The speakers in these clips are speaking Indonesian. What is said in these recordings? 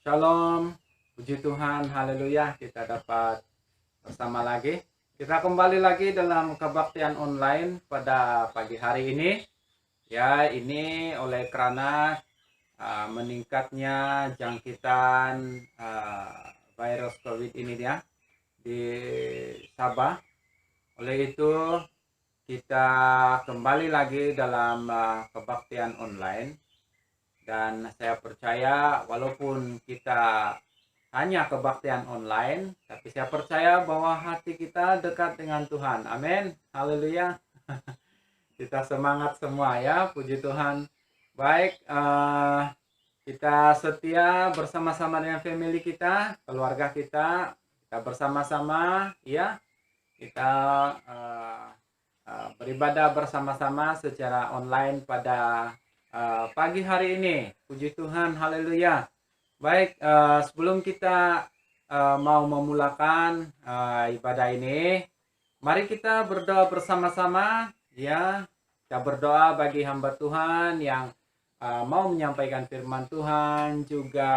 Shalom, puji Tuhan, haleluya, kita dapat bersama lagi. Kita kembali lagi dalam kebaktian online pada pagi hari ini. Ya, ini oleh karena meningkatnya jangkitan virus COVID ini ya di Sabah. Oleh itu, kita kembali lagi dalam kebaktian online. Dan saya percaya walaupun kita hanya kebaktian online, tapi saya percaya bahwa hati kita dekat dengan Tuhan. Amin. Haleluya. Kita semangat semua ya, puji Tuhan. Baik, kita setia bersama-sama dengan family kita, keluarga kita bersama-sama ya. Kita beribadah bersama-sama secara online pada pagi hari ini. Puji Tuhan, haleluya. Baik, sebelum kita mau memulakan ibadah ini, mari kita berdoa bersama-sama ya. Kita berdoa bagi hamba Tuhan yang mau menyampaikan firman Tuhan, juga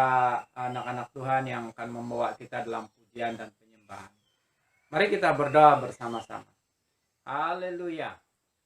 anak-anak Tuhan yang akan membawa kita dalam pujian dan penyembahan. Mari kita berdoa bersama-sama. Haleluya.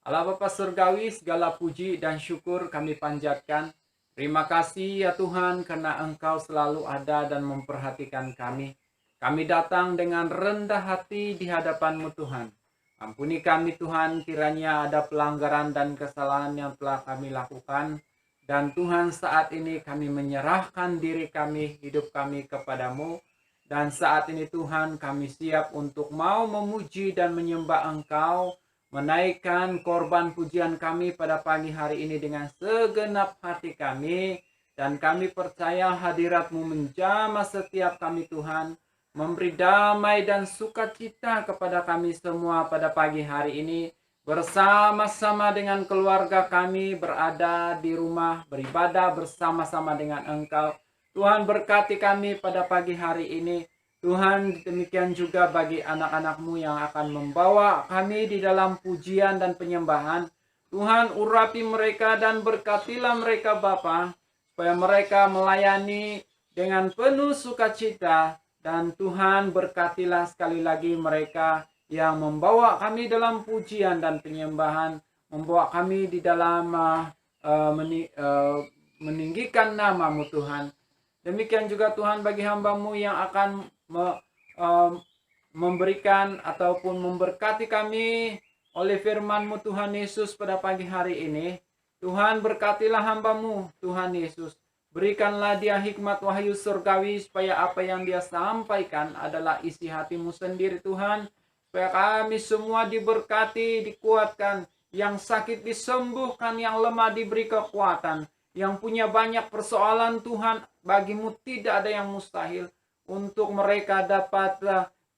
Allah Bapa Surgawi, segala puji dan syukur kami panjatkan. Terima kasih ya Tuhan karena Engkau selalu ada dan memperhatikan kami. Kami datang dengan rendah hati di hadapan-Mu Tuhan. Ampuni kami Tuhan, kiranya ada pelanggaran dan kesalahan yang telah kami lakukan. Dan Tuhan, saat ini kami menyerahkan diri kami, hidup kami kepadamu. Dan saat ini Tuhan, kami siap untuk mau memuji dan menyembah Engkau, menaikkan korban pujian kami pada pagi hari ini dengan segenap hati kami. Dan kami percaya hadirat-Mu menjamah setiap kami Tuhan, memberi damai dan sukacita kepada kami semua pada pagi hari ini. Bersama-sama dengan keluarga kami berada di rumah, beribadah bersama-sama dengan Engkau. Tuhan, berkati kami pada pagi hari ini. Tuhan, demikian juga bagi anak-anak-Mu yang akan membawa kami di dalam pujian dan penyembahan. Tuhan, urapi mereka dan berkatilah mereka Bapa, supaya mereka melayani dengan penuh sukacita. Dan Tuhan, berkatilah sekali lagi mereka yang membawa kami dalam pujian dan penyembahan, membawa kami di dalam meninggikan nama-Mu Tuhan. Demikian juga Tuhan bagi hamba-Mu yang akan memberikan ataupun memberkati kami oleh firman-Mu Tuhan Yesus pada pagi hari ini. Tuhan, berkatilah hamba-Mu Tuhan Yesus. Berikanlah dia hikmat wahyu surgawi supaya apa yang dia sampaikan adalah isi hati-Mu sendiri Tuhan. Supaya kami semua diberkati, dikuatkan, yang sakit disembuhkan, yang lemah diberi kekuatan, yang punya banyak persoalan Tuhan, bagi-Mu tidak ada yang mustahil. Untuk mereka dapat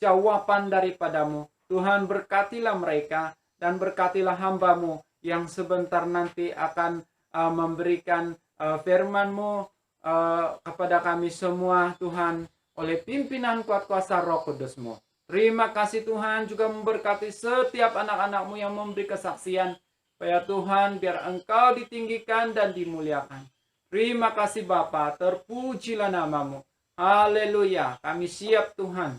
jawaban daripada-Mu. Tuhan, berkatilah mereka dan berkatilah hamba-Mu yang sebentar nanti akan memberikan firman-Mu kepada kami semua Tuhan, oleh pimpinan kuat kuasa Roh Kudus-Mu. Terima kasih Tuhan, juga memberkati setiap anak-anak-Mu yang memberi kesaksian, supaya Tuhan biar Engkau ditinggikan dan dimuliakan. Terima kasih Bapa, terpujilah nama-Mu. Haleluya, kami siap Tuhan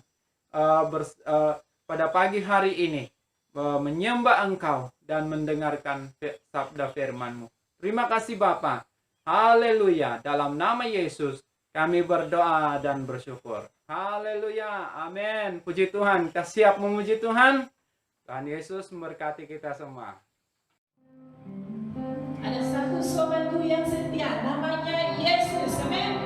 pada pagi hari ini menyembah Engkau dan mendengarkan sabda firman-Mu. Terima kasih Bapa. Haleluya, dalam nama Yesus kami berdoa dan bersyukur. Haleluya, amin. Puji Tuhan, kita siap memuji Tuhan. Tuhan Yesus memberkati kita semua. Ada satu sobatku yang setia, namanya Yesus, amin.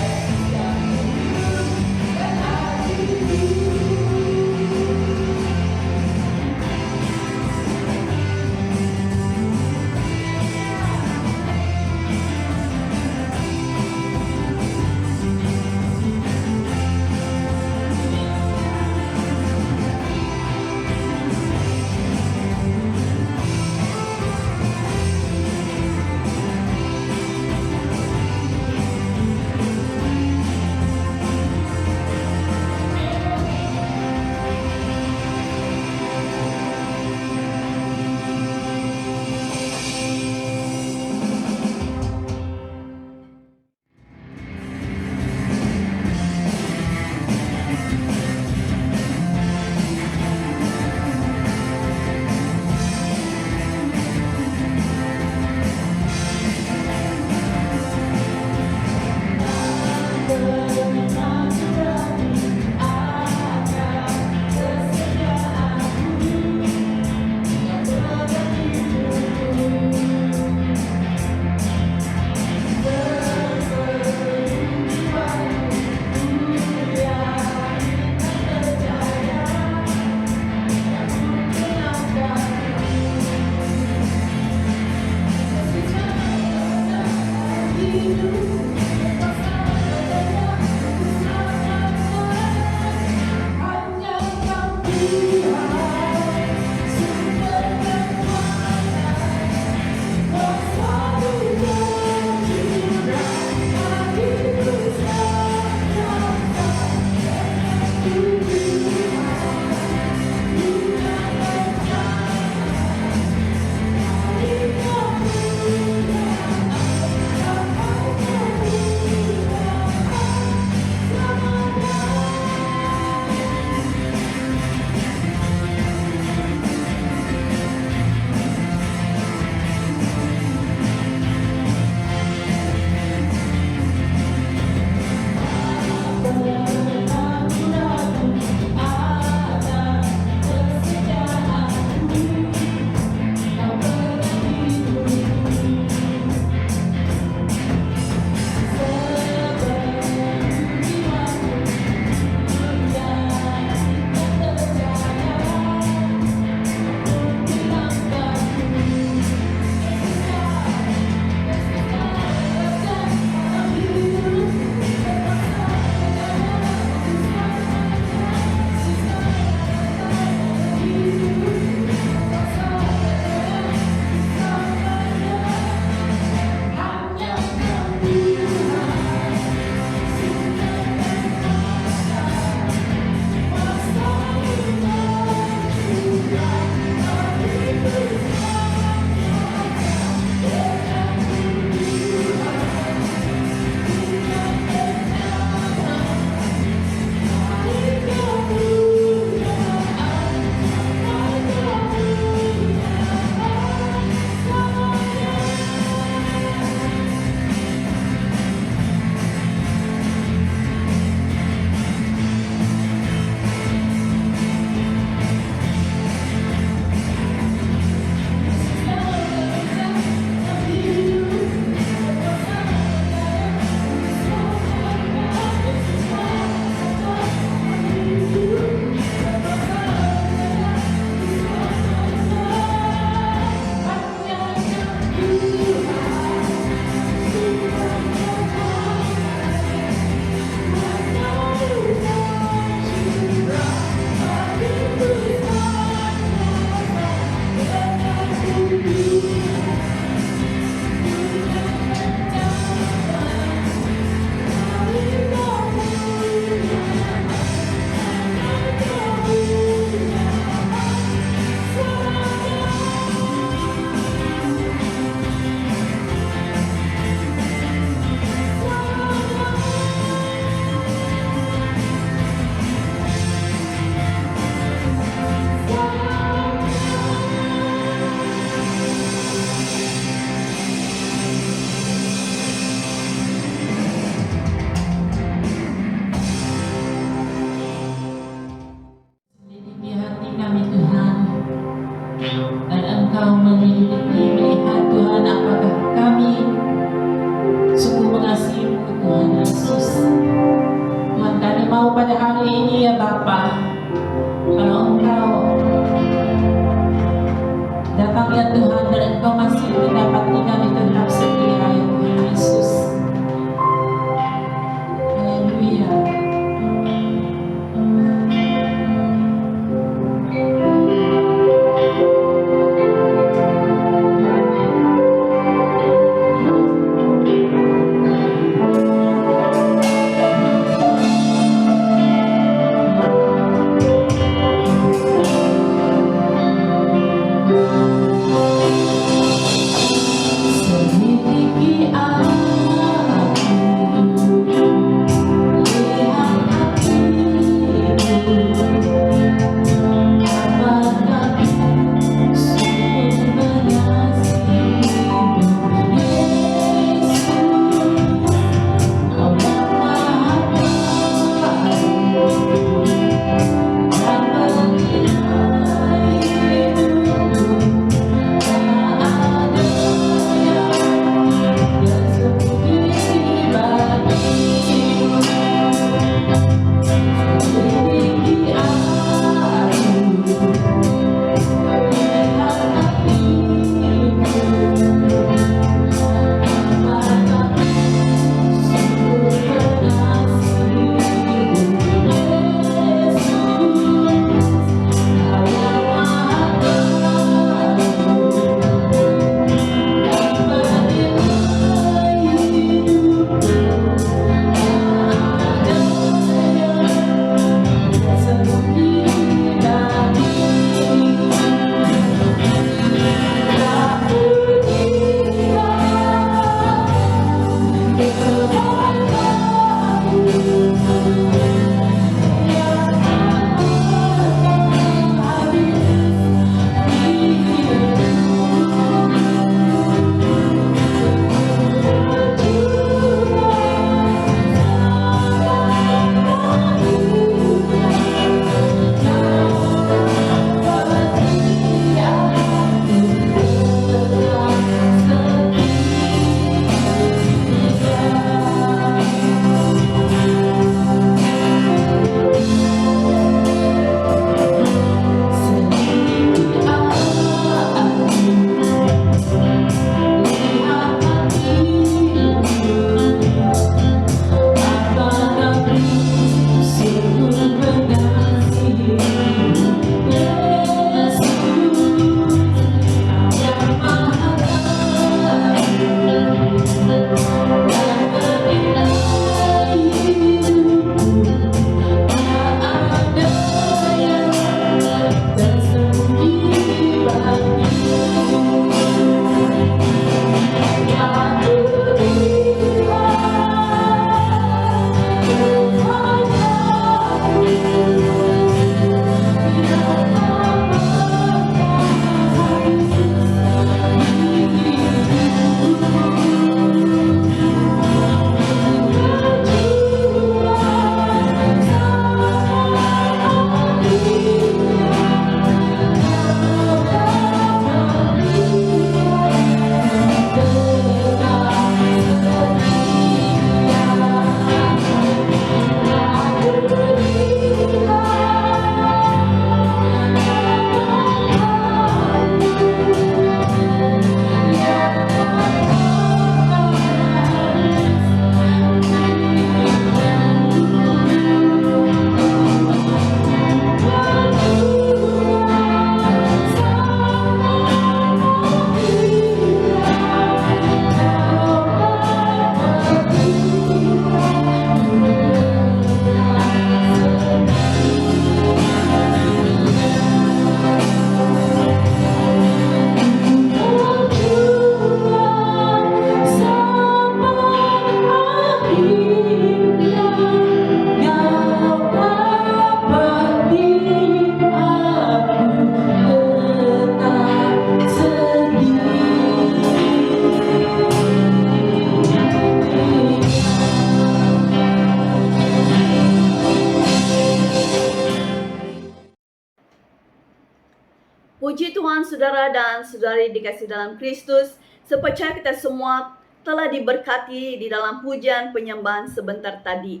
Puji Tuhan saudara dan saudari dikasih dalam Kristus. Sepercaya kita semua telah diberkati di dalam pujian penyembahan sebentar tadi.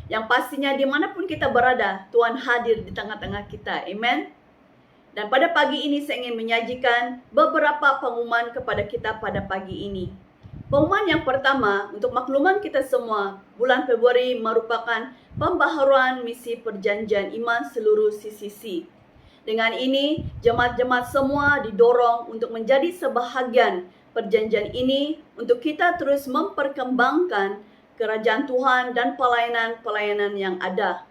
Yang pastinya dimanapun kita berada, Tuhan hadir di tengah-tengah kita. Amen. Dan pada pagi ini saya ingin menyajikan beberapa pengumuman kepada kita pada pagi ini. Pengumuman yang pertama, untuk makluman kita semua, bulan Februari merupakan pembaharuan misi perjanjian iman seluruh CCC. Dengan ini, jemaat-jemaat semua didorong untuk menjadi sebahagian perjanjian ini untuk kita terus memperkembangkan kerajaan Tuhan dan pelayanan-pelayanan yang ada.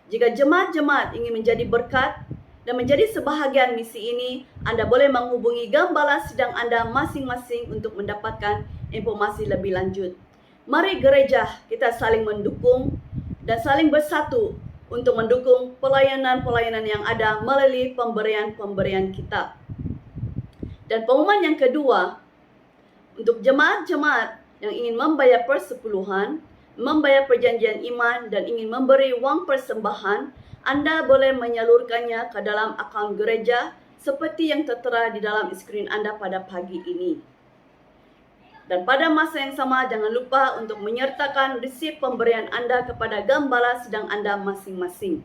Jika jemaat-jemaat ingin menjadi berkat dan menjadi sebahagian misi ini, Anda boleh menghubungi gembala sidang Anda masing-masing untuk mendapatkan informasi lebih lanjut. Mari gereja kita saling mendukung dan saling bersatu untuk mendukung pelayanan-pelayanan yang ada melalui pemberian-pemberian kita. Dan pengumuman yang kedua, untuk jemaat-jemaat yang ingin membayar persepuluhan, membayar perjanjian iman, dan ingin memberi wang persembahan, Anda boleh menyalurkannya ke dalam akaun gereja seperti yang tertera di dalam skrin Anda pada pagi ini. Dan pada masa yang sama, jangan lupa untuk menyertakan resip pemberian Anda kepada gembala sidang Anda masing-masing.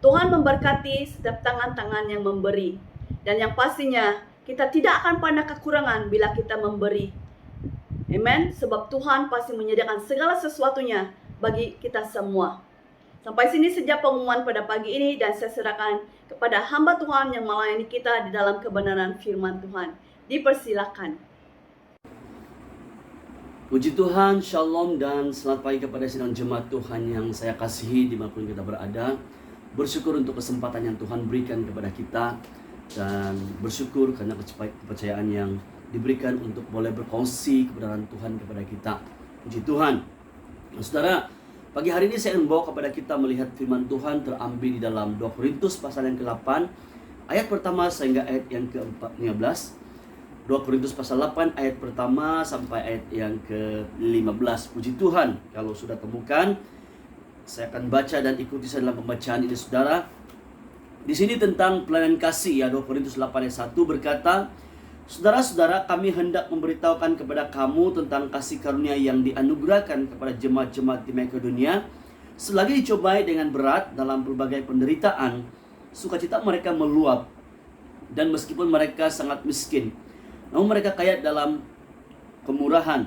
Tuhan memberkati setiap tangan-tangan yang memberi. Dan yang pastinya, kita tidak akan pernah kekurangan bila kita memberi. Amen. Sebab Tuhan pasti menyediakan segala sesuatunya bagi kita semua. Sampai sini sejak pengumuman pada pagi ini, dan saya serahkan kepada hamba Tuhan yang melayani kita di dalam kebenaran firman Tuhan. Dipersilakan. Puji Tuhan, Shalom dan selamat pagi kepada sidang jemaat Tuhan yang saya kasihi dimanapun kita berada. Bersyukur untuk kesempatan yang Tuhan berikan kepada kita, dan bersyukur karena kepercayaan yang diberikan untuk boleh berkongsi kebenaran Tuhan kepada kita. Puji Tuhan. Nah, saudara, pagi hari ini saya ingin membawa kepada kita melihat firman Tuhan terambil di dalam 2 Korintus pasal yang ke-8 ayat pertama sehingga ayat yang ke-15. 2 Korintus pasal 8 ayat pertama sampai ayat yang ke-15. Puji Tuhan. Kalau sudah temukan, saya akan baca dan ikuti saya dalam pembacaan ini, saudara. Di sini tentang pelayanan kasih, ya. 2 Korintus 8 ayat 1 berkata, saudara-saudara, kami hendak memberitahukan kepada kamu tentang kasih karunia yang dianugerahkan kepada jemaat-jemaat di Makedonia. Selagi dicobai dengan berat dalam berbagai penderitaan, sukacita mereka meluap. Dan meskipun mereka sangat miskin, namun mereka kaya dalam kemurahan.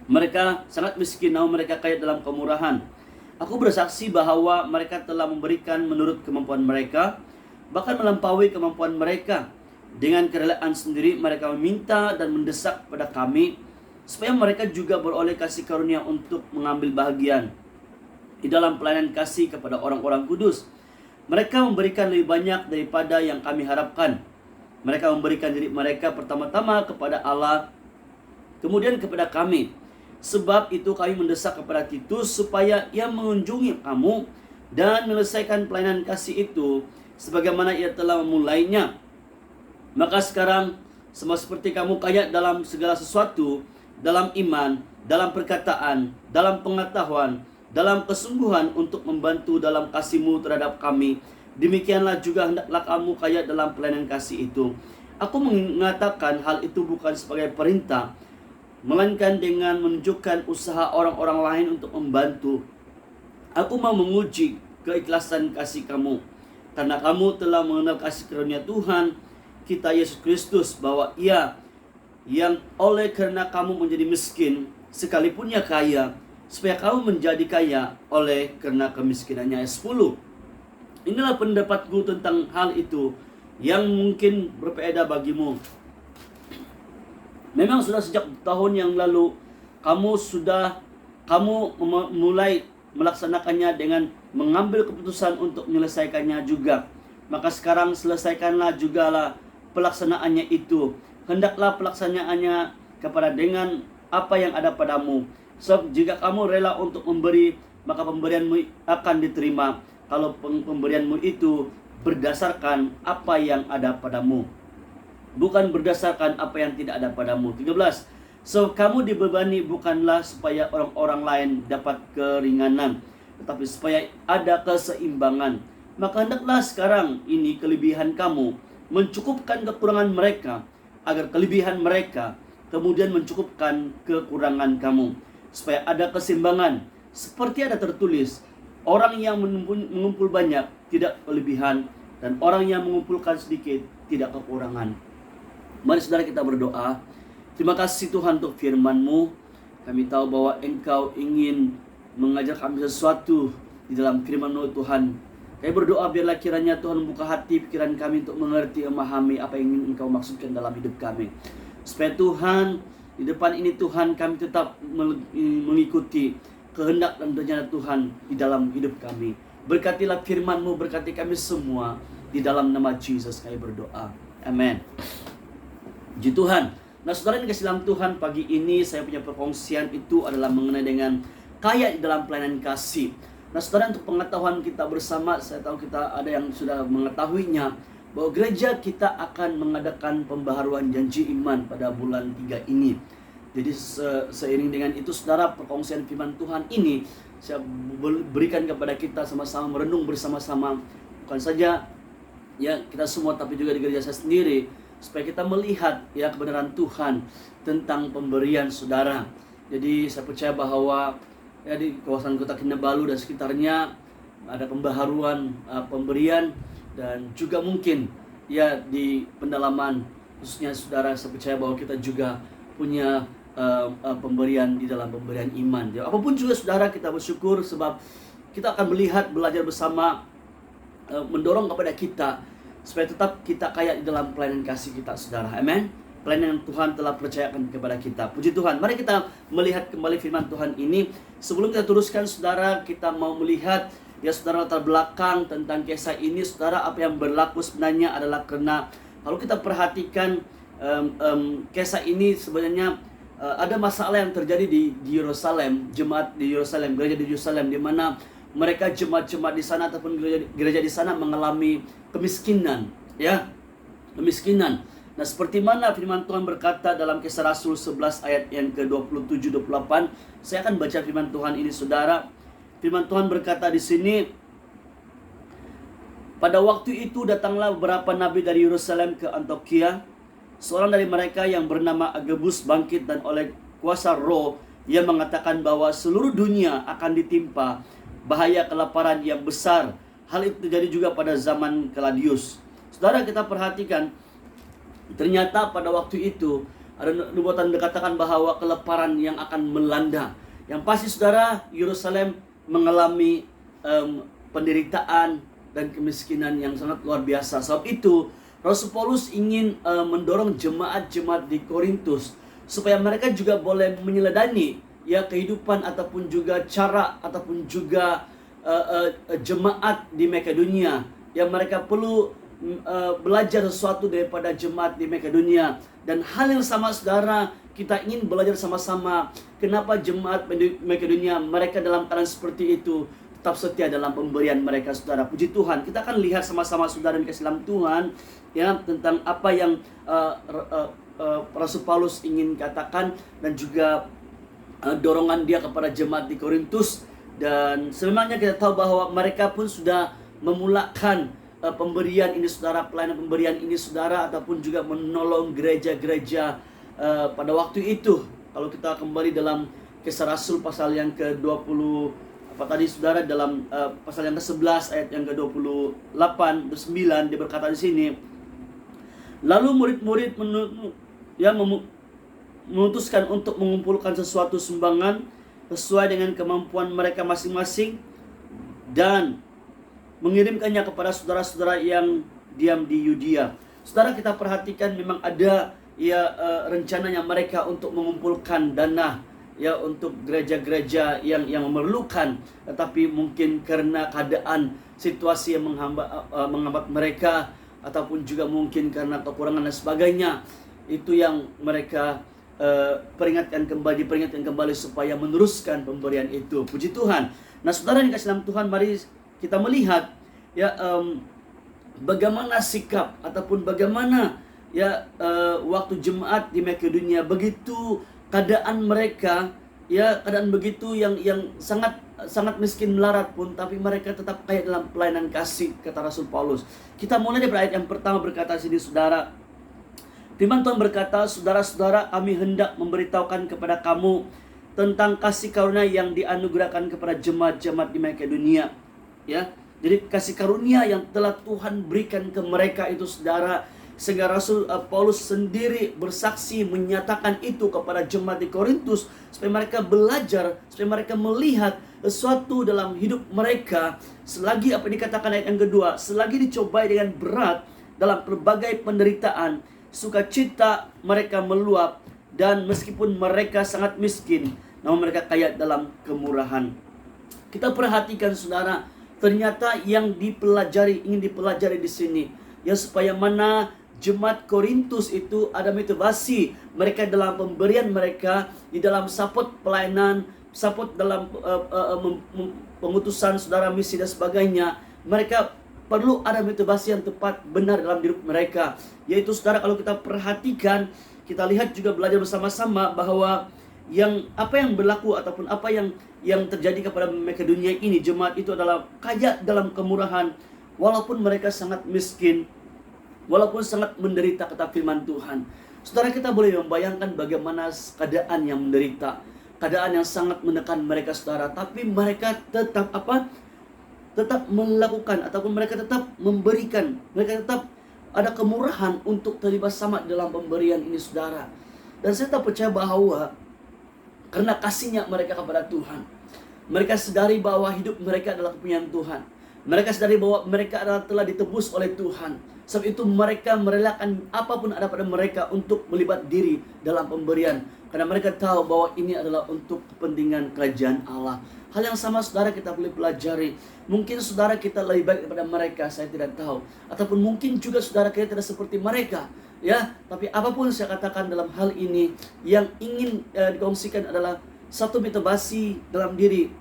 Mereka sangat miskin, namun mereka kaya dalam kemurahan. Aku bersaksi bahwa mereka telah memberikan menurut kemampuan mereka, bahkan melampaui kemampuan mereka. Dengan kerelaan sendiri mereka meminta dan mendesak kepada kami supaya mereka juga beroleh kasih karunia untuk mengambil bahagian di dalam pelayanan kasih kepada orang-orang kudus. Mereka memberikan lebih banyak daripada yang kami harapkan. Mereka memberikan diri mereka pertama-tama kepada Allah, kemudian kepada kami. Sebab itu kami mendesak kepada Titus supaya ia mengunjungi kamu dan menyelesaikan pelayanan kasih itu sebagaimana ia telah memulainya. Maka sekarang sama seperti kamu kaya dalam segala sesuatu, dalam iman, dalam perkataan, dalam pengetahuan, dalam kesungguhan untuk membantu dalam kasihmu terhadap kami, demikianlah juga hendaklah kamu kaya dalam pelayanan kasih itu. Aku mengatakan hal itu bukan sebagai perintah, melainkan dengan menunjukkan usaha orang-orang lain untuk membantu. Aku mau menguji keikhlasan kasih kamu, karena kamu telah mengenal kasih karunia Tuhan kita Yesus Kristus, bahwa Ia yang oleh karena kamu menjadi miskin, sekalipun ia kaya, supaya kamu menjadi kaya oleh karena kemiskinannya. Ayat 10. Inilah pendapatku tentang hal itu yang mungkin berbeda bagimu. Memang sudah sejak tahun yang lalu kamu mulai melaksanakannya dengan mengambil keputusan untuk menyelesaikannya juga. Maka sekarang selesaikanlah jugalah pelaksanaannya itu. Hendaklah pelaksanaannya kepada dengan apa yang ada padamu. Sebab jika kamu rela untuk memberi, maka pemberianmu akan diterima. Kalau pemberianmu itu berdasarkan apa yang ada padamu, bukan berdasarkan apa yang tidak ada padamu. 13. So kamu dibebani bukanlah supaya orang-orang lain dapat keringanan, tetapi supaya ada keseimbangan. Maka hendaklah sekarang ini kelebihan kamu, mencukupkan kekurangan mereka, agar kelebihan mereka kemudian mencukupkan kekurangan kamu, supaya ada keseimbangan. Seperti ada tertulis, orang yang mengumpul banyak tidak kelebihan, dan orang yang mengumpulkan sedikit tidak kekurangan. Mari saudara kita berdoa. Terima kasih Tuhan untuk firman-Mu. Kami tahu bahwa Engkau ingin mengajar kami sesuatu di dalam firman-Mu Tuhan. Kami berdoa biarlah kiranya Tuhan membuka hati pikiran kami untuk mengerti, memahami apa yang ingin Engkau maksudkan dalam hidup kami. Supaya Tuhan, di depan ini Tuhan, kami tetap mengikuti kehendak dan rencana Tuhan di dalam hidup kami. Berkatilah firman-Mu, berkati kami semua. Di dalam nama Yesus kami berdoa. Amin. Puji Tuhan. Nah saudara yang kasih dalam Tuhan, pagi ini saya punya perkongsian itu adalah mengenai dengan kaya di dalam pelayanan kasih. Nah saudara, untuk pengetahuan kita bersama, saya tahu kita ada yang sudah mengetahuinya, bahwa gereja kita akan mengadakan pembaharuan janji iman pada bulan 3 ini. Jadi seiring dengan itu saudara, perkongsian firman Tuhan ini saya berikan kepada kita sama-sama merenung bersama-sama. Bukan saja ya kita semua, tapi juga di gereja saya sendiri, supaya kita melihat ya kebenaran Tuhan tentang pemberian saudara. Jadi saya percaya bahwa ya di kawasan kota Kinabalu dan sekitarnya ada pembaharuan pemberian, dan juga mungkin ya di pendalaman khususnya saudara, saya percaya bahwa kita juga punya pemberian di dalam pemberian iman. Ya, apapun juga saudara, kita bersyukur sebab kita akan melihat, belajar bersama, mendorong kepada kita supaya tetap kita kaya di dalam pelayanan kasih kita saudara. Amin. Pelayanan yang Tuhan telah percayakan kepada kita. Puji Tuhan. Mari kita melihat kembali firman Tuhan ini. Sebelum kita teruskan saudara, kita mau melihat ya saudara latar belakang tentang kisah ini. Saudara, apa yang berlaku sebenarnya adalah karena kalau kita perhatikan kisah ini sebenarnya ada masalah yang terjadi di Yerusalem, jemaat di Yerusalem, gereja di Yerusalem, di mana mereka jemaat-jemaat di sana ataupun gereja di sana mengalami kemiskinan, ya, kemiskinan. Nah, seperti mana firman Tuhan berkata dalam Kisah Rasul 11 ayat yang ke-27-28. Saya akan baca firman Tuhan ini saudara. Firman Tuhan berkata di sini, pada waktu itu datanglah beberapa nabi dari Yerusalem ke Antioquia. Seorang dari mereka yang bernama Agabus bangkit, dan oleh kuasa roh ia mengatakan bahwa seluruh dunia akan ditimpa bahaya kelaparan yang besar. Hal itu terjadi juga pada zaman Claudius. Saudara, kita perhatikan, ternyata pada waktu itu ada nubuatan dikatakan bahwa kelaparan yang akan melanda. Yang pasti saudara, Yerusalem mengalami penderitaan dan kemiskinan yang sangat luar biasa. Sebab itu Rasul Paulus ingin mendorong jemaat-jemaat di Korintus supaya mereka juga boleh menyeladani ya kehidupan ataupun juga cara ataupun juga jemaat di Makedonia, yang mereka perlu belajar sesuatu daripada jemaat di Makedonia. Dan hal yang sama saudara, kita ingin belajar sama-sama kenapa jemaat Makedonia mereka dalam keadaan seperti itu tetap setia dalam pemberian mereka saudara. Puji Tuhan. Kita akan lihat sama-sama saudara yang dikasih dalam Tuhan ya tentang apa yang Rasul Paulus ingin katakan, dan juga dorongan dia kepada jemaat di Korintus. Dan sebenarnya kita tahu bahwa mereka pun sudah memulakan pemberian ini saudara, pelayanan pemberian ini saudara, ataupun juga menolong gereja-gereja pada waktu itu. Kalau kita kembali dalam Kisah Rasul pasal yang ke-20 apa tadi saudara, dalam pasal yang ke-11 ayat yang ke-28 9 dia berkata di sini, lalu murid-murid memutuskan untuk mengumpulkan sesuatu sumbangan sesuai dengan kemampuan mereka masing-masing dan mengirimkannya kepada saudara-saudara yang diam di Yudea. Saudara, kita perhatikan memang ada ya rencananya mereka untuk mengumpulkan dana ya untuk gereja-gereja yang memerlukan, tetapi mungkin karena keadaan situasi yang menghambat mereka, ataupun juga mungkin karena kekurangan dan sebagainya, itu yang mereka peringatkan kembali supaya meneruskan pemberian itu. Puji Tuhan. Nah saudara yang dikasih dalam Tuhan, mari kita melihat ya bagaimana sikap ataupun bagaimana ya waktu jemaat di Makedonia, begitu keadaan mereka ya keadaan begitu yang sangat sangat miskin melarat pun, tapi mereka tetap kaya dalam pelayanan kasih, kata Rasul Paulus. Kita mulai dari ayat yang pertama berkata sini, saudara, firman Tuhan berkata, saudara-saudara, kami hendak memberitahukan kepada kamu tentang kasih karunia yang dianugerahkan kepada jemaat-jemaat di Makedonia. Ya, jadi kasih karunia yang telah Tuhan berikan ke mereka itu, saudara, sehingga Rasul Paulus sendiri bersaksi menyatakan itu kepada jemaat di Korintus, supaya mereka belajar, supaya mereka melihat sesuatu dalam hidup mereka. Selagi apa dikatakan ayat yang kedua, selagi dicobai dengan berat dalam berbagai penderitaan, sukacita mereka meluap, dan meskipun mereka sangat miskin, namun mereka kaya dalam kemurahan. Kita perhatikan, saudara, ternyata yang ingin dipelajari di sini, ya, supaya mana jemaat Korintus itu ada motivasi mereka dalam pemberian mereka, di dalam support pelayanan, support dalam pengutusan saudara misi dan sebagainya. Mereka perlu ada motivasi yang tepat, benar dalam hidup mereka. Yaitu, saudara, kalau kita perhatikan, kita lihat juga belajar bersama-sama bahwa apa yang berlaku ataupun apa yang terjadi kepada Makedonia ini, jemaat itu adalah kaya dalam kemurahan, walaupun mereka sangat miskin, walaupun sangat menderita, kata firman Tuhan. Saudara, kita boleh membayangkan bagaimana keadaan yang menderita, keadaan yang sangat menekan mereka, saudara. Tapi mereka tetap tetap melakukan, ataupun mereka tetap memberikan, mereka tetap ada kemurahan untuk terlibat sama dalam pemberian ini, saudara. Dan saya tak percaya bahwa karena kasihnya mereka kepada Tuhan, mereka sadari bahwa hidup mereka adalah kepunyaan Tuhan. Mereka sadari bahwa mereka adalah telah ditebus oleh Tuhan. Sebab itu mereka merelakan apapun ada pada mereka untuk melibat diri dalam pemberian, karena mereka tahu bahwa ini adalah untuk kepentingan kerajaan Allah. Hal yang sama, saudara, kita boleh pelajari. Mungkin saudara kita lebih baik daripada mereka, saya tidak tahu. Ataupun mungkin juga saudara kita tidak seperti mereka, ya. Tapi apapun saya katakan dalam hal ini, yang ingin dikongsikan adalah satu motivasi dalam diri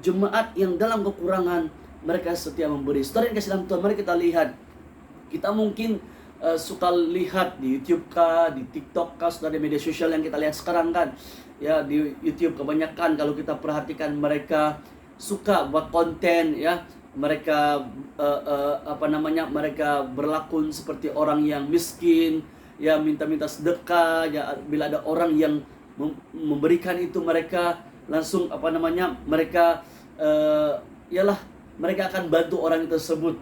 jemaat yang dalam kekurangan, mereka setia memberi. Saudara yang kasih dalam Tuhan, mari kita lihat. Kita mungkin suka lihat di YouTube kah, di TikTok kah, saudara, di media sosial yang kita lihat sekarang kan. Ya, di YouTube kebanyakan kalau kita perhatikan mereka suka buat konten, ya. Mereka mereka berlakon seperti orang yang miskin, ya, minta-minta sedekah, ya. Bila ada orang yang memberikan itu, mereka langsung mereka mereka akan bantu orang tersebut.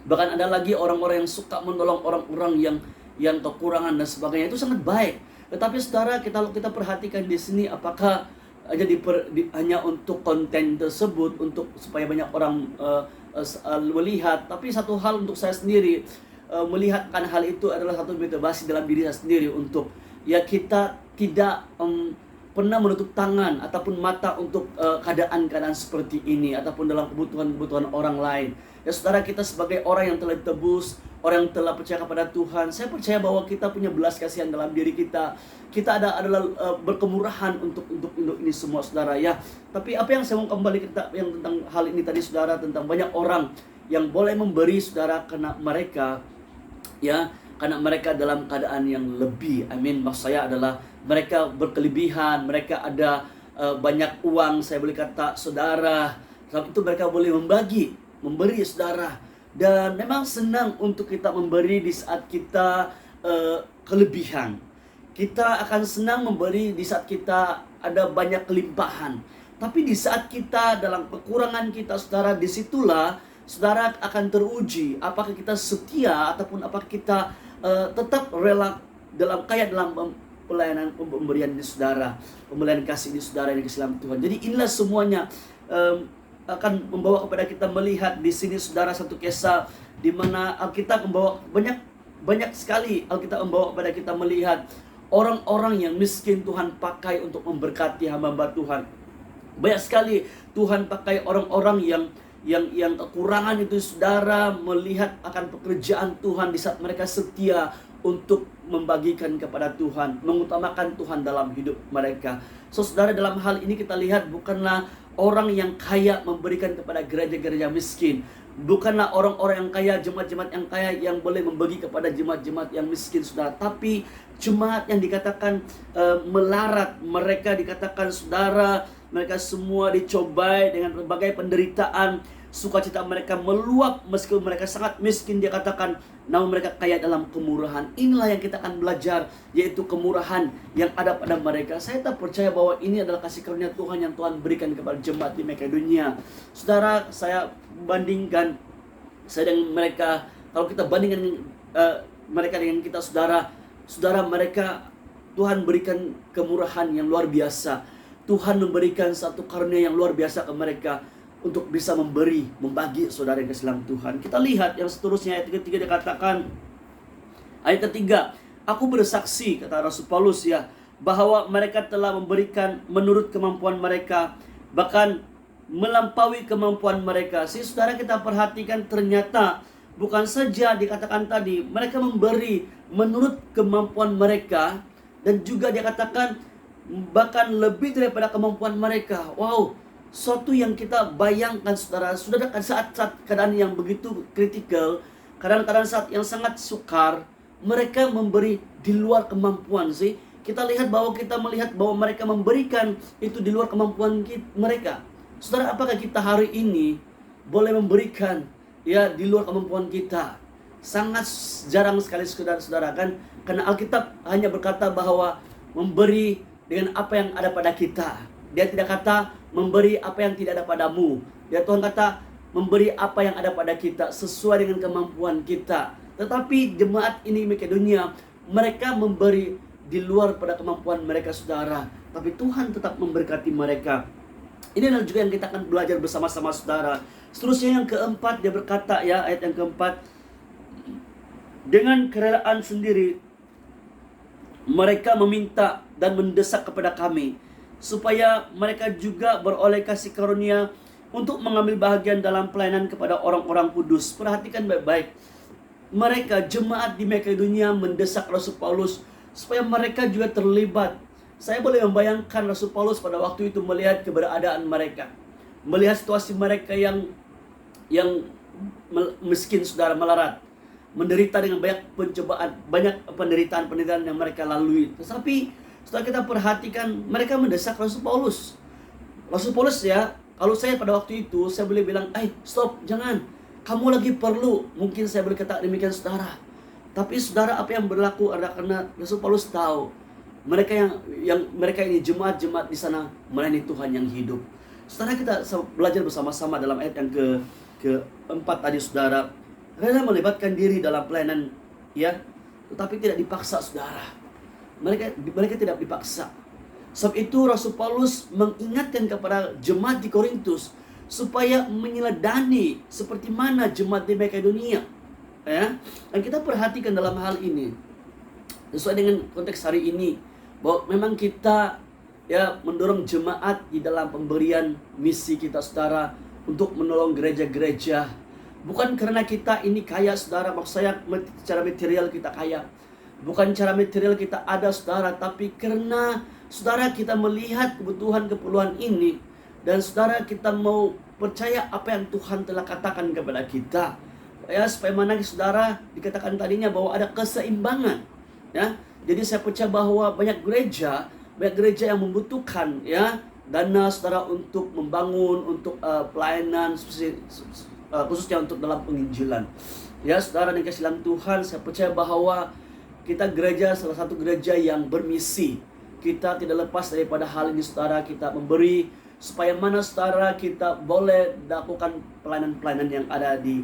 Bahkan ada lagi orang-orang yang suka menolong orang-orang yang kekurangan dan sebagainya. Itu sangat baik. Tetapi saudara, kita perhatikan di sini, apakah hanya untuk konten tersebut, untuk supaya banyak orang melihat. Tapi satu hal untuk saya sendiri, melihatkan hal itu adalah satu motivasi dalam diri saya sendiri untuk, ya, kita tidak pernah menutup tangan ataupun mata untuk keadaan-keadaan seperti ini, ataupun dalam kebutuhan-kebutuhan orang lain. Ya, saudara, kita sebagai orang yang telah ditebus, orang yang telah percaya kepada Tuhan, saya percaya bahwa kita punya belas kasihan dalam diri kita. Kita adalah berkemurahan untuk ini semua, saudara, ya. Tapi apa yang saya mau kembali yang tentang hal ini tadi, saudara, tentang banyak orang yang boleh memberi, saudara, karena mereka dalam keadaan yang lebih. Amin. Maksud saya adalah mereka berkelebihan, mereka ada banyak uang, saya boleh kata, saudara. Sebab itu mereka boleh memberi, saudara. Dan memang senang untuk kita memberi di saat kita kelebihan. Kita akan senang memberi di saat kita ada banyak kelimpahan. Tapi di saat kita dalam kekurangan kita, saudara, disitulah saudara akan teruji apakah kita setia ataupun apakah kita tetap rela dalam pelayanan pemberian di saudara, pemberian kasih di saudara yang dikasih dalam Tuhan. Jadi inilah semuanya akan membawa kepada kita melihat di sini, saudara, satu kisah di mana Alkitab membawa banyak sekali. Alkitab membawa kepada kita melihat orang-orang yang miskin Tuhan pakai untuk memberkati hamba-hamba Tuhan. Banyak sekali Tuhan pakai orang-orang yang kekurangan itu, saudara, melihat akan pekerjaan Tuhan di saat mereka setia untuk membagikan kepada Tuhan, mengutamakan Tuhan dalam hidup mereka. So, saudara, dalam hal ini kita lihat bukanlah orang yang kaya memberikan kepada gereja-gereja miskin. Bukanlah orang-orang yang kaya, jemaat-jemaat yang kaya yang boleh membagi kepada jemaat-jemaat yang miskin, saudara. Tapi jemaat yang dikatakan melarat, mereka dikatakan, saudara, mereka semua dicobai dengan berbagai penderitaan. Sukacita mereka meluap meskipun mereka sangat miskin. Dia katakan, namun mereka kaya dalam kemurahan. Inilah yang kita akan belajar, yaitu kemurahan yang ada pada mereka. Saya tak percaya bahwa ini adalah kasih karunia Tuhan yang Tuhan berikan kepada jemaat di Makedonia. Saudara, saya bandingkan saya dengan mereka. Kalau kita bandingkan mereka dengan kita, saudara mereka, Tuhan berikan kemurahan yang luar biasa. Tuhan memberikan satu karunia yang luar biasa ke mereka untuk bisa membagi saudara yang kasih dalam Tuhan. Kita lihat yang seterusnya, ayat ketiga dikatakan, ayat ketiga, aku bersaksi, kata Rasul Paulus ya, bahwa mereka telah memberikan menurut kemampuan mereka, bahkan melampaui kemampuan mereka. Saudara, kita perhatikan ternyata bukan saja dikatakan tadi mereka memberi menurut kemampuan mereka, dan juga dikatakan bahkan lebih daripada kemampuan mereka. Wow, suatu yang kita bayangkan saudara saat keadaan yang begitu kritikal, kadang-kadang saat yang sangat sukar, mereka memberi di luar kemampuan sih. Kita lihat bahwa kita melihat bahwa mereka memberikan itu di luar kemampuan mereka. Saudara, apakah kita hari ini boleh memberikan ya di luar kemampuan kita? Sangat jarang sekali saudara kan, karena Alkitab hanya berkata bahwa memberi dengan apa yang ada pada kita. Dia tidak kata memberi apa yang tidak ada padamu. Tuhan kata memberi apa yang ada pada kita sesuai dengan kemampuan kita. Tetapi jemaat ini Makedonia, mereka memberi di luar pada kemampuan mereka saudara. Tapi Tuhan tetap memberkati mereka. Ini adalah juga yang kita akan belajar bersama-sama saudara. Seterusnya yang keempat, dia berkata ya, ayat yang keempat, dengan kerelaan sendiri mereka meminta dan mendesak kepada kami supaya mereka juga beroleh kasih karunia untuk mengambil bahagian dalam pelayanan kepada orang-orang kudus. Perhatikan baik-baik. Mereka, jemaat di Makedonia, mendesak Rasul Paulus supaya mereka juga terlibat. Saya boleh membayangkan Rasul Paulus pada waktu itu melihat keberadaan mereka, melihat situasi mereka yang miskin saudara, melarat, menderita dengan banyak pencobaan, banyak penderitaan yang mereka lalui. Tetapi setelah kita perhatikan, mereka mendesak Rasul Paulus. Rasul Paulus ya, kalau saya pada waktu itu, saya boleh bilang, stop, jangan. Kamu lagi perlu. Mungkin saya boleh kata demikian saudara. Tapi saudara, apa yang berlaku adalah karena Rasul Paulus tahu mereka mereka ini jemaat-jemaat di sana melayani Tuhan yang hidup. Saudara, kita belajar bersama-sama dalam ayat yang keempat tadi saudara. Rela melibatkan diri dalam pelayanan ya, tetapi tidak dipaksa saudara. Mereka tidak dipaksa. Sebab itu Rasul Paulus mengingatkan kepada jemaat di Korintus supaya menyeladani seperti mana jemaat di Makedonia. Ya, dan kita perhatikan dalam hal ini sesuai dengan konteks hari ini bahwa memang kita ya mendorong jemaat di dalam pemberian misi kita saudara untuk menolong gereja-gereja. Bukan karena kita ini kaya saudara, maksud saya secara material kita kaya. Bukan cara material kita ada saudara, tapi karena saudara kita melihat kebutuhan ini, dan saudara kita mau percaya apa yang Tuhan telah katakan kepada kita. Ya, supaya mana saudara dikatakan tadinya bahwa ada keseimbangan. Ya, jadi saya percaya bahwa banyak gereja yang membutuhkan ya dana saudara untuk membangun, untuk pelayanan khususnya untuk dalam penginjilan. Ya, saudara yang kasih dalam Tuhan, saya percaya bahwa kita gereja salah satu gereja yang bermisi. Kita tidak lepas daripada hal ini saudara, kita memberi supaya mana saudara kita boleh lakukan pelayanan-pelayanan yang ada di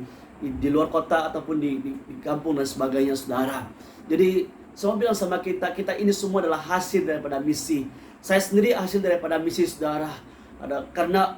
luar kota ataupun di kampung dan sebagainya saudara. Jadi semua bilang sama kita ini semua adalah hasil daripada misi. Saya sendiri hasil daripada misi saudara. Karena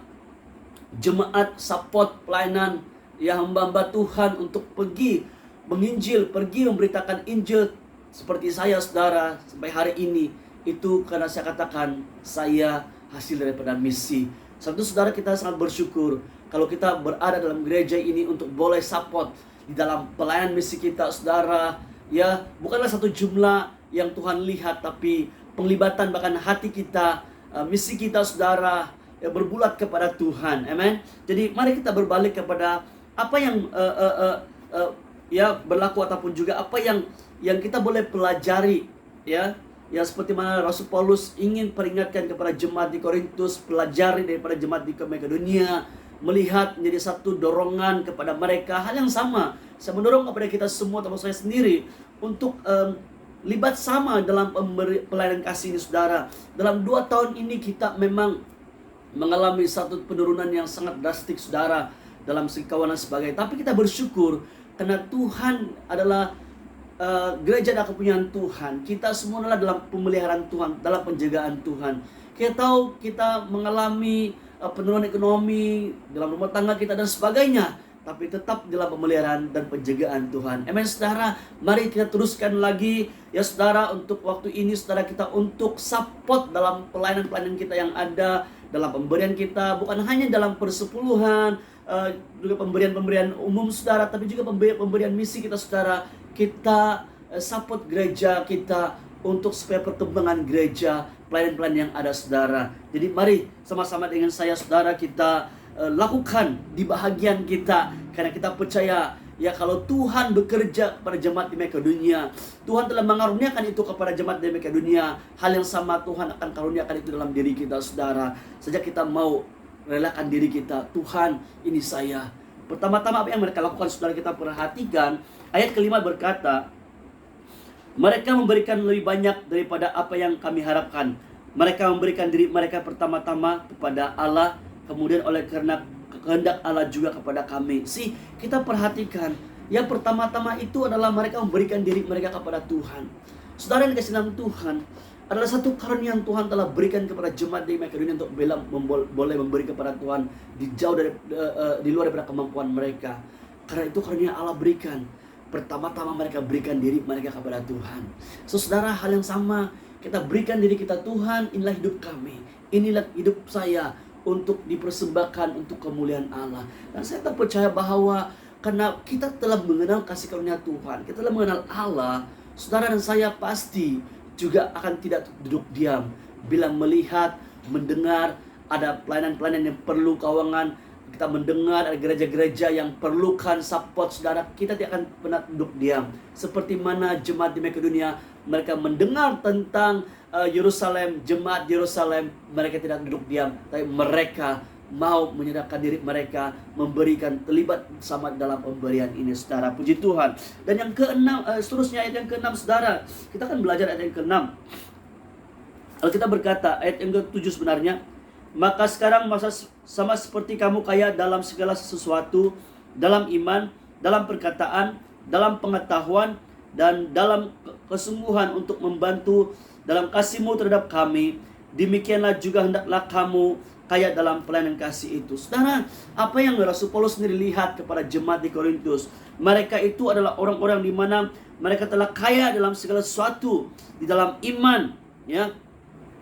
jemaat support pelayanan yang hamba-hamba Tuhan untuk pergi menginjil, pergi memberitakan Injil seperti saya saudara sampai hari ini, itu karena saya katakan saya hasil daripada misi. Satu saudara, kita sangat bersyukur kalau kita berada dalam gereja ini untuk boleh support di dalam pelayanan misi kita saudara. Ya, bukanlah satu jumlah yang Tuhan lihat, tapi penglibatan bahkan hati kita, misi kita saudara ya, berbulat kepada Tuhan. Amen. Jadi mari kita berbalik kepada apa yang ya berlaku ataupun juga apa yang kita boleh pelajari ya Ya seperti mana Rasul Paulus ingin peringatkan kepada jemaat di Korintus, pelajari daripada jemaat di Makedonia, melihat menjadi satu dorongan kepada mereka. Hal yang sama, saya mendorong kepada kita semua, termasuk saya sendiri, untuk libat sama dalam pelayanan kasih ini, saudara. Dalam 2 tahun ini kita memang mengalami satu penurunan yang sangat drastik, saudara, dalam segi kawanan sebagainya. Tapi kita bersyukur karena Tuhan adalah gereja dan kepunyaan Tuhan. Kita semua adalah dalam pemeliharaan Tuhan, dalam penjagaan Tuhan. Kita tahu kita mengalami penurunan ekonomi dalam rumah tangga kita dan sebagainya, tapi tetap dalam pemeliharaan dan penjagaan Tuhan. Amin, saudara. Mari kita teruskan lagi ya, saudara, untuk waktu ini, saudara, kita untuk support dalam pelayanan-pelayanan kita yang ada, dalam pemberian kita, bukan hanya dalam persepuluhan, juga pemberian-pemberian umum, saudara, tapi juga pemberian misi kita, saudara. Kita support gereja kita untuk supaya perkembangan gereja, pelayanan-pelayanan yang ada, saudara. Jadi mari sama-sama dengan saya, saudara, kita lakukan di bahagian kita, karena kita percaya ya kalau Tuhan bekerja kepada jemaat di Makedonia, Tuhan telah mengaruniakan itu kepada jemaat di Makedonia. Hal yang sama Tuhan akan karuniakan itu dalam diri kita, saudara. Sejak kita mau relakan diri kita, Tuhan, ini saya. Pertama-tama apa yang mereka lakukan, saudara, kita perhatikan ayat kelima berkata, mereka memberikan lebih banyak daripada apa yang kami harapkan. Mereka memberikan diri mereka pertama-tama kepada Allah, kemudian oleh karena kehendak Allah juga kepada kami. Kita perhatikan, yang pertama-tama itu adalah mereka memberikan diri mereka kepada Tuhan. Saudara yang dikasihi dalam Tuhan, adalah satu karunia yang Tuhan telah berikan kepada jemaat di Makedonia untuk boleh memberi kepada Tuhan di luar daripada kemampuan mereka. Karena itu karunia Allah berikan. Pertama-tama mereka berikan diri mereka kepada Tuhan. Saudara, hal yang sama, kita berikan diri kita, Tuhan, inilah hidup kami, inilah hidup saya, untuk dipersembahkan untuk kemuliaan Allah. Dan saya tak percaya bahwa karena kita telah mengenal kasih karunia Tuhan, kita telah mengenal Allah, saudara dan saya pasti juga akan tidak duduk diam bila melihat, mendengar ada pelayanan-pelayanan yang perlu keuangan. Kita mendengar ada gereja-gereja yang perlukan support, saudara, kita tidak akan pernah duduk diam. Seperti mana jemaat di Makedonia, mereka mendengar tentang Yerusalem, jemaat Yerusalem, mereka tidak duduk diam, tapi mereka mau menyerahkan diri mereka, memberikan, terlibat sama dalam pemberian ini, saudara. Puji Tuhan. Dan yang keenam, seterusnya ayat yang keenam, saudara, kita akan belajar ayat yang keenam. Alkitab berkata, ayat yang ke-7 sebenarnya, maka sekarang masa sama seperti kamu kaya dalam segala sesuatu, dalam iman, dalam perkataan, dalam pengetahuan, dan dalam kesungguhan untuk membantu dalam kasihmu terhadap kami, demikianlah juga hendaklah kamu kaya dalam pelayanan kasih itu. Saudara, apa yang Rasul Paulus sendiri lihat kepada jemaat di Korintus, mereka itu adalah orang-orang di mana mereka telah kaya dalam segala sesuatu, di dalam iman, ya.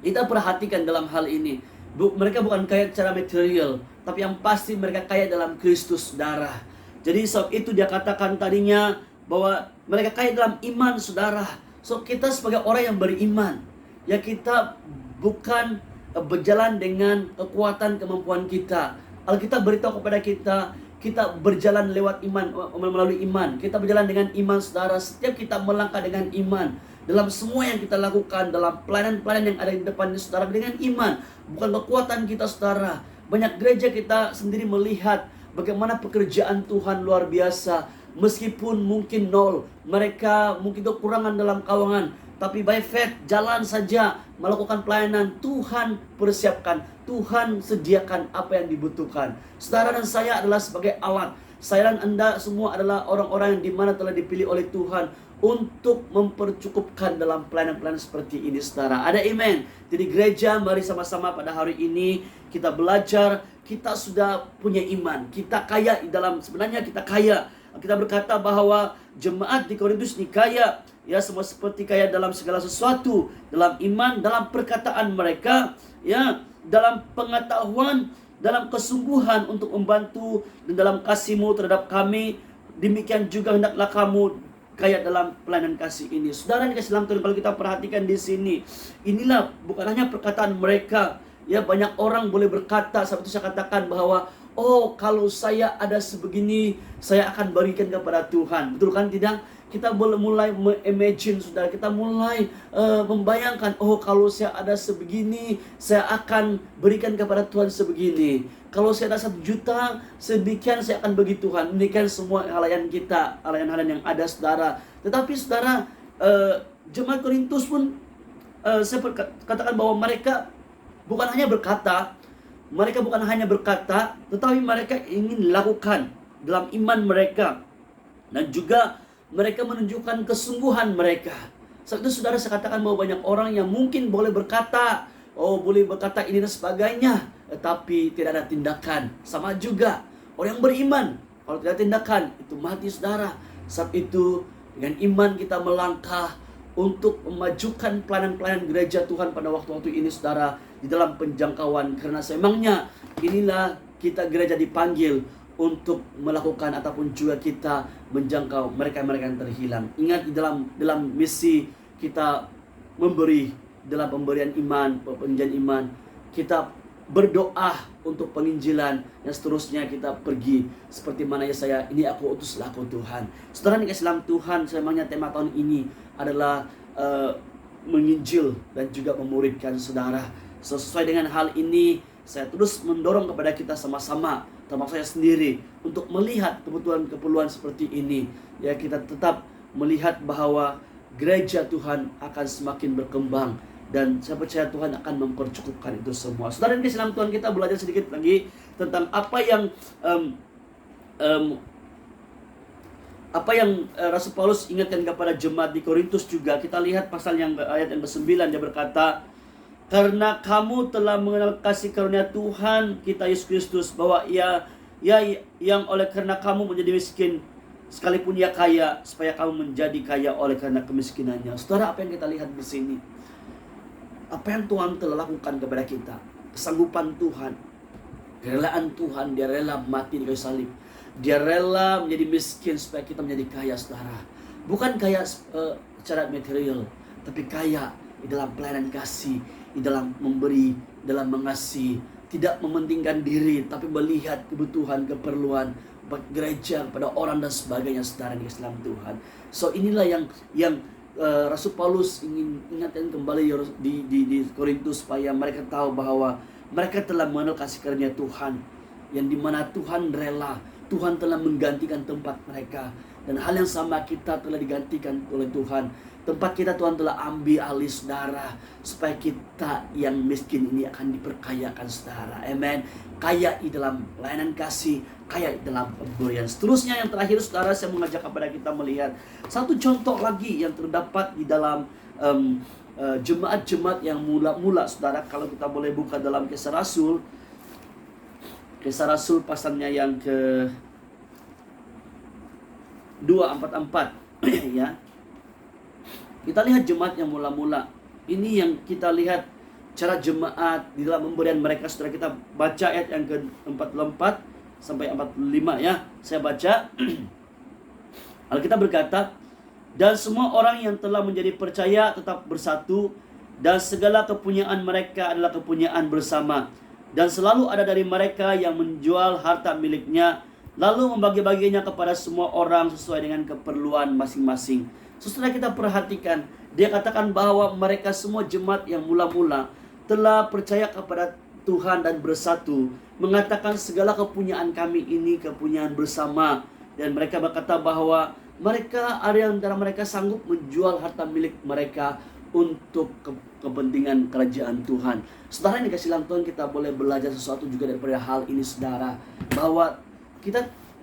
Kita perhatikan dalam hal ini, mereka bukan kaya secara material, tapi yang pasti mereka kaya dalam Kristus, saudara. Jadi sebab itu dia katakan tadinya bahwa mereka kaya dalam iman, saudara. So kita sebagai orang yang beriman, ya kita bukan berjalan dengan kekuatan kemampuan kita. Alkitab beritahu kepada kita, kita berjalan lewat iman, melalui iman. Kita berjalan dengan iman, saudara. Setiap kita melangkah dengan iman dalam semua yang kita lakukan, dalam pelayanan-pelayanan yang ada di depan ini, saudara, dengan iman, bukan kekuatan kita, saudara. Banyak gereja kita sendiri melihat bagaimana pekerjaan Tuhan luar biasa, meskipun mungkin nol, mereka mungkin kekurangan dalam keuangan, tapi by faith jalan saja melakukan pelayanan. Tuhan persiapkan, Tuhan sediakan apa yang dibutuhkan. Saudara dan saya adalah sebagai alat. Saya dan Anda semua adalah orang-orang yang dimana telah dipilih oleh Tuhan untuk mempercukupkan dalam pelayanan-pelayanan seperti ini, saudara. Ada amen. Jadi gereja, mari sama-sama pada hari ini kita belajar. Kita sudah punya iman, kita kaya dalam, sebenarnya kita kaya. Kita berkata bahwa jemaat di Korintus ini kaya, ya, semua seperti kaya dalam segala sesuatu, dalam iman, dalam perkataan mereka, ya, dalam pengetahuan, dalam kesungguhan untuk membantu, dan dalam kasihmu terhadap kami, demikian juga hendaklah kamu kaya dalam pelayanan kasih ini. Saudara yang dikasihi dalam Tuhan, kalau kita perhatikan di sini, inilah bukan hanya perkataan mereka, ya, banyak orang boleh berkata, seperti saya katakan bahwa oh, kalau saya ada sebegini, saya akan berikan kepada Tuhan. Betul kan? Tidak? kita boleh mulai imagine saudara, kita mulai membayangkan, oh kalau saya ada sebegini, saya akan berikan kepada Tuhan sebegini. Kalau saya ada 1 juta, sedemikian saya akan bagi Tuhan. Demikian semua halayan kita, halayan-halayan yang ada saudara. Tetapi saudara, jemaat Korintus pun saya katakan bahwa mereka bukan hanya berkata, tetapi mereka ingin lakukan dalam iman mereka. Dan juga mereka menunjukkan kesungguhan mereka. Saat itu saudara, saya katakan bahwa banyak orang yang mungkin boleh berkata, boleh berkata ini dan sebagainya, tetapi tidak ada tindakan. Sama juga orang yang beriman, kalau tidak ada tindakan, itu mati saudara. Saat itu dengan iman kita melangkah untuk memajukan pelayanan-pelayanan gereja Tuhan pada waktu-waktu ini saudara, di dalam penjangkauan. Karena semangnya inilah kita gereja dipanggil untuk melakukan ataupun juga kita menjangkau mereka-mereka yang terhilang. Ingat, di dalam misi kita memberi, dalam pemberian iman, penginjilan iman, kita berdoa untuk penginjilan, dan seterusnya kita pergi seperti mana Yesaya, ini aku utuslah aku Tuhan. Saudara dikasih dalam Tuhan, semangnya tema tahun ini adalah menginjil dan juga memuridkan saudara. Sesuai dengan hal ini, saya terus mendorong kepada kita sama-sama, termasuk saya sendiri, untuk melihat kebutuhan-keperluan seperti ini. Ya, kita tetap melihat bahwa gereja Tuhan akan semakin berkembang, dan saya percaya Tuhan akan mempercukupkan itu semua. Saudara yang dalam Tuhan, kita belajar sedikit lagi tentang apa yang Rasul Paulus ingatkan kepada jemaat di Korintus juga. Kita lihat pasal ayat yang ke-9, dia berkata, karena kamu telah mengenal kasih karunia Tuhan kita Yesus Kristus, bahwa ia yang oleh karena kamu menjadi miskin, sekalipun ia kaya, supaya kamu menjadi kaya oleh karena kemiskinannya. Saudara, apa yang kita lihat di sini? Apa yang Tuhan telah lakukan kepada kita? Kesanggupan Tuhan, kerelaan Tuhan, dia rela mati di kayu salib. Dia rela menjadi miskin supaya kita menjadi kaya, saudara. Bukan kaya secara material, tapi kaya di dalam pelayanan kasih, di dalam memberi, dalam mengasihi, tidak mementingkan diri, tapi melihat kebutuhan, keperluan gereja kepada orang dan sebagainya, saudara di dalam Tuhan. So inilah yang Rasul Paulus ingin ingatkan kembali di Korintus, supaya mereka tahu bahwa mereka telah mengenal kasih karunia Tuhan, yang dimana Tuhan rela, Tuhan telah menggantikan tempat mereka. Dan hal yang sama kita telah digantikan oleh Tuhan. Tempat kita Tuhan telah ambil alih saudara, supaya kita yang miskin ini akan diperkayakan saudara. Amen. Kaya di dalam pelayanan kasih, kaya di dalam pemberian. Seterusnya yang terakhir saudara, saya mengajak kepada kita melihat satu contoh lagi yang terdapat di dalam jemaat-jemaat yang mula-mula saudara. Kalau kita boleh buka dalam Kisah Rasul pasalnya yang ke 244 ya. Kita lihat jemaat yang mula-mula. Ini yang kita lihat cara jemaat di dalam pemberian mereka. Saudara, kita baca ayat yang ke-44 sampai 45 ya. Saya baca. Alkitab berkata, dan semua orang yang telah menjadi percaya tetap bersatu, dan segala kepunyaan mereka adalah kepunyaan bersama. Dan selalu ada dari mereka yang menjual harta miliknya, lalu membagi-baginya kepada semua orang sesuai dengan keperluan masing-masing. Setelah kita perhatikan, dia katakan bahwa mereka semua jemaat yang mula-mula telah percaya kepada Tuhan dan bersatu, mengatakan segala kepunyaan kami ini kepunyaan bersama. Dan mereka berkata bahwa mereka, ada yang antara mereka sanggup menjual harta milik mereka untuk kepentingan kerajaan Tuhan. Saudara yang dikasih dalam Tuhan, kita boleh belajar sesuatu juga daripada hal ini saudara, bahwa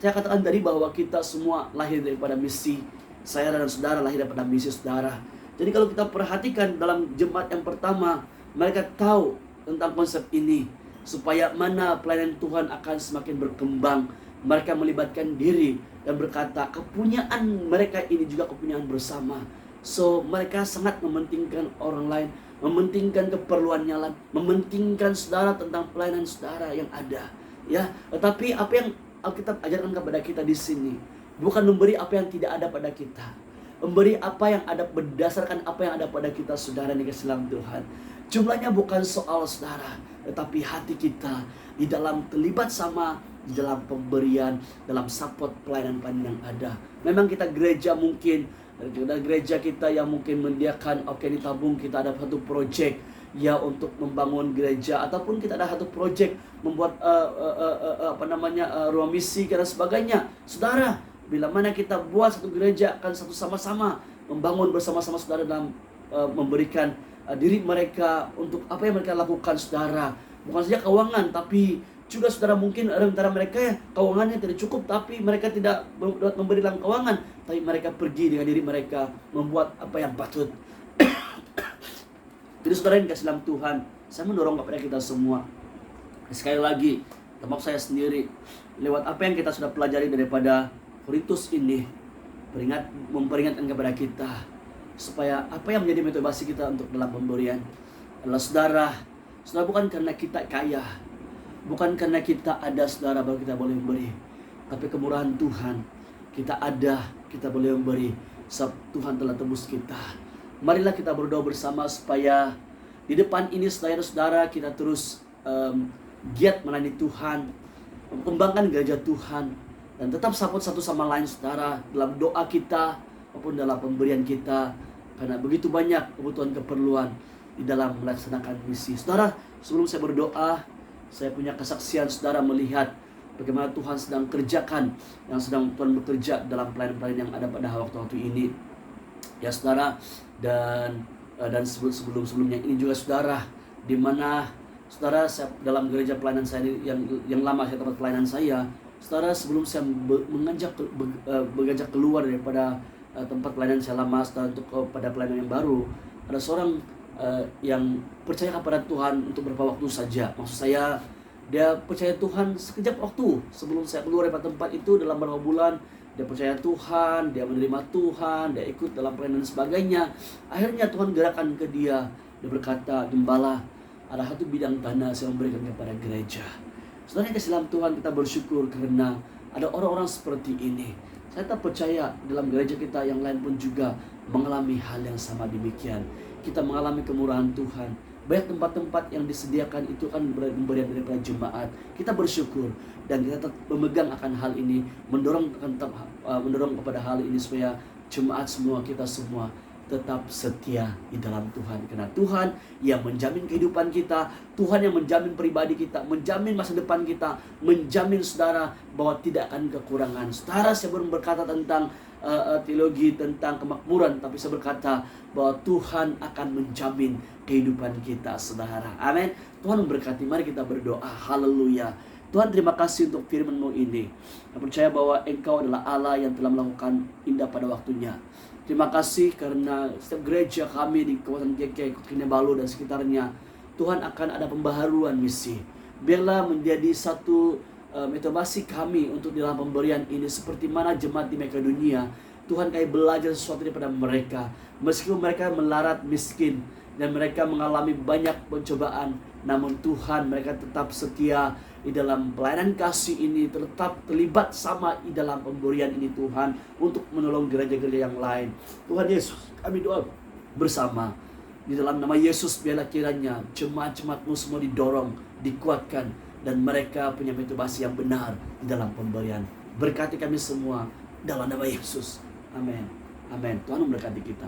saya katakan tadi bahwa kita semua lahir daripada misi. Saya dan saudara lahir daripada misi saudara. Jadi kalau kita perhatikan dalam jemaat yang pertama, mereka tahu tentang konsep ini, supaya mana pelayanan Tuhan akan semakin berkembang. Mereka melibatkan diri dan berkata kepunyaan mereka ini juga kepunyaan bersama. So mereka sangat mementingkan orang lain, mementingkan keperluannya, mementingkan saudara tentang pelayanan saudara yang ada. Ya, tetapi apa yang Alkitab ajarkan kepada kita di sini, bukan memberi apa yang tidak ada pada kita, memberi apa yang ada berdasarkan apa yang ada pada kita, saudara, yang dikasihi dalam Tuhan. Jumlahnya bukan soal, saudara, tetapi hati kita di dalam terlibat sama di dalam pemberian, dalam support pelayanan-pelayanan yang ada. Memang kita gereja mungkin, ada gereja kita yang mungkin mendiakan, oke, ditabung, kita ada satu project ya untuk membangun gereja, ataupun kita ada satu project membuat ruang misi dan sebagainya. Saudara, bila mana kita buat satu gereja akan satu sama-sama membangun bersama-sama, saudara, dalam memberikan diri mereka untuk apa yang mereka lakukan, saudara. Bukan saja keuangan, tapi juga, saudara, mungkin antara mereka ya keuangannya tidak cukup, tapi mereka tidak dapat memberi dalam keuangan, tapi mereka pergi dengan diri mereka membuat apa yang patut. Jadi, saudara yang dikasihi dalam Tuhan, saya mendorong kepada kita semua, sekali lagi, termasuk saya sendiri, lewat apa yang kita sudah pelajari daripada Korintus ini, memperingatkan kepada kita supaya apa yang menjadi motivasi kita untuk dalam pemberian adalah, saudara, bukan karena kita kaya, bukan karena kita ada, saudara, baru kita boleh memberi, tapi kemurahan Tuhan. Kita ada, kita boleh memberi, sebab Tuhan telah tebus kita. Marilah kita berdoa bersama supaya di depan ini, saudara-saudara, kita terus giat melayani Tuhan, mengembangkan gereja Tuhan, dan tetap support satu sama lain, saudara, dalam doa kita maupun dalam pemberian kita, karena begitu banyak kebutuhan keperluan di dalam melaksanakan misi. Saudara, sebelum saya berdoa, saya punya kesaksian, saudara, melihat bagaimana Tuhan sedang kerjakan, yang sedang Tuhan bekerja dalam pelayanan-pelayanan yang ada pada waktu-waktu ini, ya, saudara. Dan sebelumnya ini juga, saudara, di mana, saudara, saya dalam gereja pelayanan saya yang lama, saya tempat pelayanan saya, saudara, sebelum saya beranjak keluar daripada tempat pelayanan saya lama, saudara, untuk pada pelayanan yang baru, ada seorang yang percaya kepada Tuhan untuk beberapa waktu saja. Maksud saya, dia percaya Tuhan sekejap waktu sebelum saya keluar dari tempat itu. Dalam beberapa bulan dia percaya Tuhan, dia menerima Tuhan, dia ikut dalam pelayanan dan sebagainya. Akhirnya Tuhan gerakkan ke dia. Dia berkata, "Gembala, ada satu bidang tanah saya memberikan kepada gereja." Saudara yang kasih dalam Tuhan, kita bersyukur karena ada orang-orang seperti ini. Saya tak percaya dalam gereja kita yang lain pun juga mengalami hal yang sama demikian. Kita mengalami kemurahan Tuhan. Banyak tempat-tempat yang disediakan itu kan pemberian daripada jemaat. Kita bersyukur dan kita tetap memegang akan hal ini, mendorong kepada hal ini supaya jemaat semua, kita semua tetap setia di dalam Tuhan. Karena Tuhan yang menjamin kehidupan kita, Tuhan yang menjamin pribadi kita, menjamin masa depan kita, menjamin, saudara, bahwa tidak akan kekurangan. Saudara, saya belum berkata tentang teologi tentang kemakmuran, tapi saya berkata bahwa Tuhan akan menjamin kehidupan kita, saudara. Amin. Tuhan memberkati. Mari kita berdoa. Haleluya. Tuhan, terima kasih untuk firman-Mu ini. Saya percaya bahwa Engkau adalah Allah yang telah melakukan indah pada waktunya. Terima kasih karena setiap gereja kami di kawasan GK, Kinabalu dan sekitarnya, Tuhan akan ada pembaharuan misi. Biarlah menjadi satu motivasi kami untuk dalam pemberian ini, seperti mana jemaat di Makedonia. Tuhan, kami belajar sesuatu daripada mereka. Meskipun mereka melarat miskin dan mereka mengalami banyak pencobaan, namun Tuhan, mereka tetap setia di dalam pelayanan kasih ini, tetap terlibat sama di dalam pemberian ini, Tuhan, untuk menolong gereja-gereja yang lain. Tuhan Yesus, kami doa bersama di dalam nama Yesus, biarlah kiranya jemaat-jemaat-Mu semua didorong, dikuatkan, dan mereka punya motivasi yang benar di dalam pemberian. Berkati kami semua dalam nama Yesus. Amin. Amin. Tuhan memberkati kita.